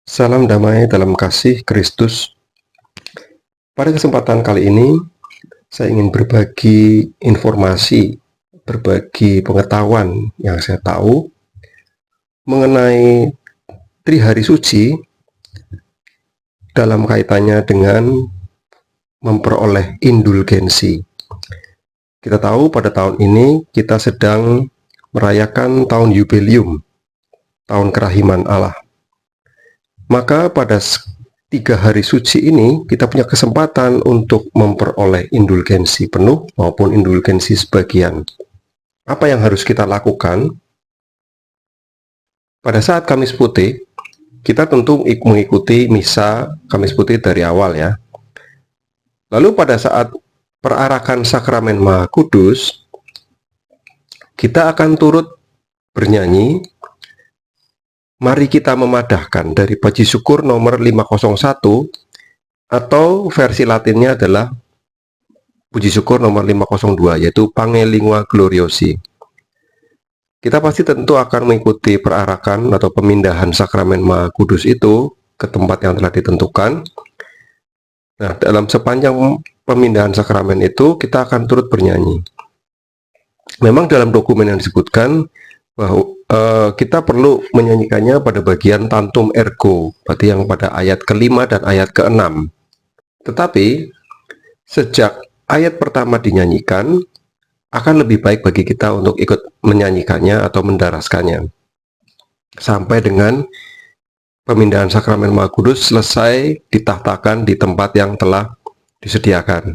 Salam damai dalam kasih Kristus. Pada kesempatan kali ini, saya ingin berbagi informasi, berbagi pengetahuan yang saya tahu mengenai Trihari Suci dalam kaitannya dengan memperoleh indulgensi. Kita tahu pada tahun ini kita sedang merayakan tahun Yubileum, tahun kerahiman Allah. Maka pada 3 hari suci ini kita punya kesempatan untuk memperoleh indulgensi penuh maupun indulgensi sebagian. Apa yang harus kita lakukan? Pada saat Kamis Putih, kita tentu mengikuti misa Kamis Putih dari awal ya. Lalu pada saat perarakan sakramen Maha Kudus, kita akan turut bernyanyi Mari Kita Memadahkan dari Puji Syukur nomor 501, atau versi latinnya adalah Puji Syukur nomor 502, yaitu Pange Lingua Gloriosi. Kita pasti tentu akan mengikuti perarakan atau pemindahan sakramen Maha Kudus itu ke tempat yang telah ditentukan. Nah, dalam sepanjang pemindahan sakramen itu kita akan turut bernyanyi. Memang dalam dokumen yang disebutkan bahwa kita perlu menyanyikannya pada bagian tantum ergo, berarti yang pada ayat ke-5 dan ayat ke-6. Tetapi sejak ayat pertama dinyanyikan, akan lebih baik bagi kita untuk ikut menyanyikannya atau mendaraskannya sampai dengan pemindahan sakramen Maha Kudus selesai ditahtakan di tempat yang telah disediakan.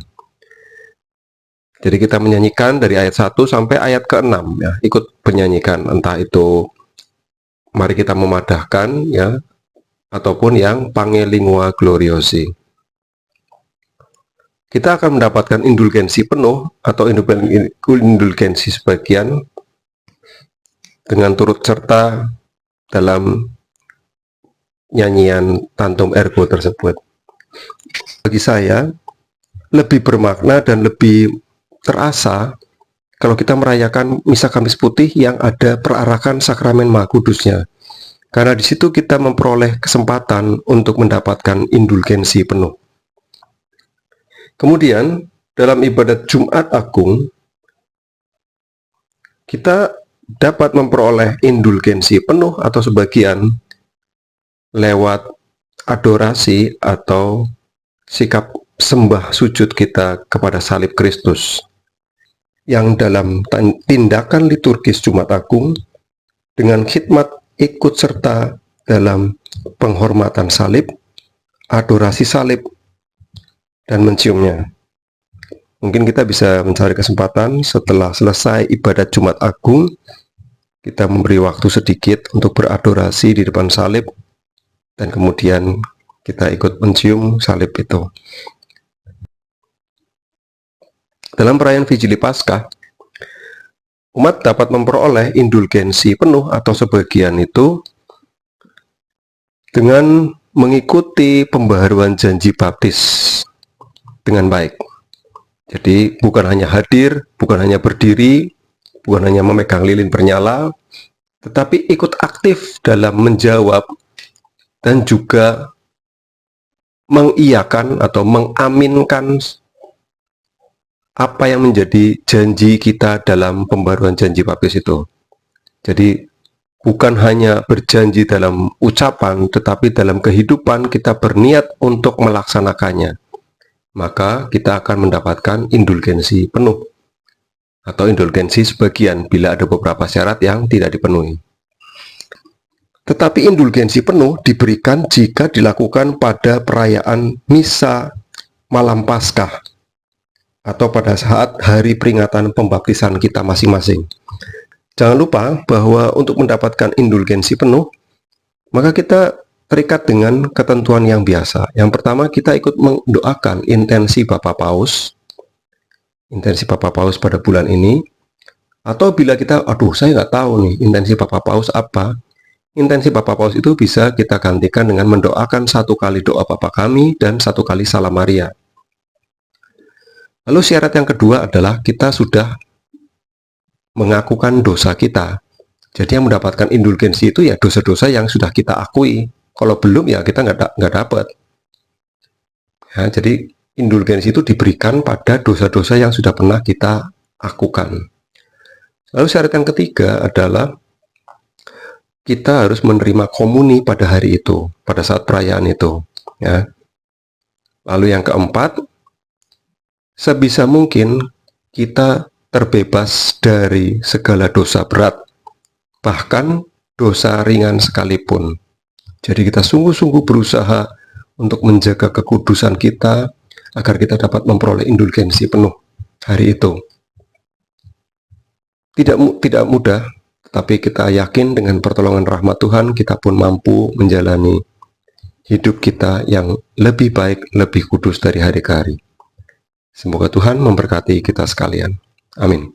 Jadi kita menyanyikan dari ayat 1 sampai ayat ke-6 ya, ikut menyanyikan, entah itu Mari Kita Memadahkan ya, ataupun yang Pange Lingua Gloriosi. Kita akan mendapatkan indulgensi penuh atau indulgensi sebagian dengan turut serta dalam nyanyian tantum ergo tersebut. Bagi saya lebih bermakna dan lebih terasa kalau kita merayakan misa Kamis Putih yang ada perarakan sakramen Maha Kudusnya, karena di situ kita memperoleh kesempatan untuk mendapatkan indulgensi penuh. Kemudian dalam ibadat Jumat Agung kita dapat memperoleh indulgensi penuh atau sebagian lewat adorasi atau sikap sembah sujud kita kepada salib Kristus, yang dalam tindakan liturgis Jumat Agung dengan khidmat ikut serta dalam penghormatan salib, adorasi salib, dan menciumnya. Mungkin kita bisa mencari kesempatan setelah selesai ibadat Jumat Agung, kita memberi waktu sedikit untuk beradorasi di depan salib, dan kemudian kita ikut mencium salib itu. Dalam perayaan Vigili Paskah, umat dapat memperoleh indulgensi penuh atau sebagian itu dengan mengikuti pembaharuan janji baptis dengan baik. Jadi bukan hanya hadir, bukan hanya berdiri, bukan hanya memegang lilin bernyala, tetapi ikut aktif dalam menjawab dan juga mengiyakan atau mengaminkan apa yang menjadi janji kita dalam pembaruan janji baptis itu. Jadi bukan hanya berjanji dalam ucapan, tetapi dalam kehidupan kita berniat untuk melaksanakannya. Maka kita akan mendapatkan indulgensi penuh atau indulgensi sebagian bila ada beberapa syarat yang tidak dipenuhi. Tetapi indulgensi penuh diberikan jika dilakukan pada perayaan misa malam Paskah atau pada saat hari peringatan pembaptisan kita masing-masing. Jangan lupa bahwa untuk mendapatkan indulgensi penuh, maka kita terikat dengan ketentuan yang biasa. Yang pertama, kita ikut mendoakan intensi Bapak Paus, pada bulan ini. Atau bila kita, saya nggak tahu nih intensi Bapak Paus apa, intensi Bapak Paus itu bisa kita gantikan dengan mendoakan 1 kali doa Bapa Kami dan 1 kali Salam Maria. Lalu syarat yang kedua adalah kita sudah mengakukan dosa kita. Jadi yang mendapatkan indulgensi itu ya dosa-dosa yang sudah kita akui. Kalau belum ya kita nggak dapat. Ya, jadi indulgensi itu diberikan pada dosa-dosa yang sudah pernah kita lakukan. Lalu syarat yang ketiga adalah kita harus menerima komuni pada hari itu, pada saat perayaan itu. Ya. Lalu yang keempat, sebisa mungkin kita terbebas dari segala dosa berat, bahkan dosa ringan sekalipun. Jadi kita sungguh-sungguh berusaha untuk menjaga kekudusan kita agar kita dapat memperoleh indulgensi penuh hari itu. Tidak mudah, tetapi kita yakin dengan pertolongan rahmat Tuhan kita pun mampu menjalani hidup kita yang lebih baik, lebih kudus dari hari ke hari. Semoga Tuhan memberkati kita sekalian. Amin.